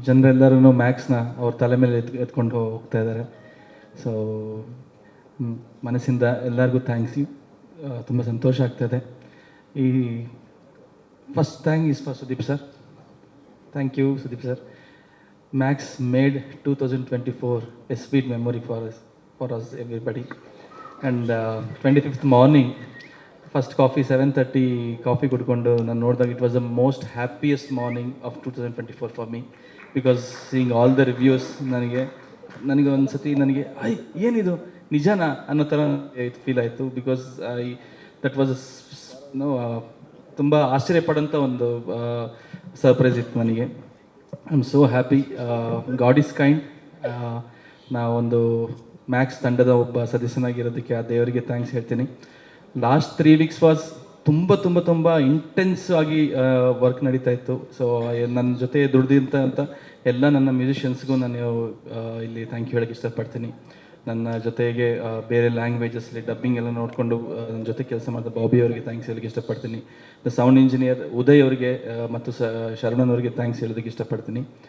ಜನರೆಲ್ಲರೂ ಮ್ಯಾಕ್ಸ್ನ ಅವ್ರ ತಲೆ ಮೇಲೆ ಎತ್ಕೊಂಡು ಹೋಗ್ತಾ ಇದ್ದಾರೆ. ಸೊ ಮನಸ್ಸಿಂದ ಎಲ್ಲರಿಗೂ ಥ್ಯಾಂಕ್ಸ್ ಯು. ತುಂಬ ಸಂತೋಷ ಆಗ್ತದೆ. ಈ first thanks for Sudeep sir. Thank you Sudeep sir. Max made 2024 a sweet memory for us everybody. And 25th morning, first coffee 7:30 coffee ಕುಡ್ಕೊಂಡು ನಾನು ನೋಡಿದಾಗ it was the most happiest morning of 2024 for me. Because seeing all the reviews ನನಗೆ ಒಂದು ಸತಿ ನನಗೆ ಏನಿದು ನಿಜನಾ ಅನ್ನೋ ಥರ ಫೀಲ್ ಆಯಿತು. ಬಿಕಾಸ್ ದಟ್ ವಾಸ್ ನೋ ತುಂಬ ಆಶ್ಚರ್ಯಪಡೋಂಥ ಒಂದು ಸರ್ಪ್ರೈಸ್ ಇತ್ತು ನನಗೆ. I am so happy. God is kind. ನಾವೊಂದು ಮ್ಯಾಕ್ಸ್ ತಂಡದ ಒಬ್ಬ ಸದಸ್ಯನಾಗಿರೋದಕ್ಕೆ ಆ ದೇವರಿಗೆ ಥ್ಯಾಂಕ್ಸ್ ಹೇಳ್ತೀನಿ. ಲಾಸ್ಟ್ 3 weeks ವಾಸ್ ತುಂಬ ಇಂಟೆನ್ಸ್ ಆಗಿ ವರ್ಕ್ ನಡೀತಾ ಇತ್ತು. ಸೊ ನನ್ನ ಜೊತೆ ದುಡ್ದಿದ್ದಂಥ ಎಲ್ಲ ನನ್ನ ಮ್ಯೂಸಿಷಿಯನ್ಸ್ಗೂ ನಾನು ಇಲ್ಲಿ ಥ್ಯಾಂಕ್ ಯು ಹೇಳೋಕ್ಕೆ ಇಷ್ಟಪಡ್ತೀನಿ. ನನ್ನ ಜೊತೆಗೆ ಬೇರೆ ಲ್ಯಾಂಗ್ವೇಜಸ್ಲಿ ಡಬ್ಬಿಂಗ್ ಎಲ್ಲ ನೋಡಿಕೊಂಡು ನನ್ನ ಜೊತೆ ಕೆಲಸ ಮಾಡಿದ ಬಾಬಿ ಅವರಿಗೆ ಥ್ಯಾಂಕ್ಸ್ ಹೇಳೋಕ್ಕೆ ಇಷ್ಟಪಡ್ತೀನಿ. ದ ಸೌಂಡ್ ಇಂಜಿನಿಯರ್ ಉದಯ್ ಅವರಿಗೆ ಮತ್ತು ಶರಣನ್ ಅವರಿಗೆ ಥ್ಯಾಂಕ್ಸ್ ಹೇಳೋದಕ್ಕೆ ಇಷ್ಟಪಡ್ತೀನಿ.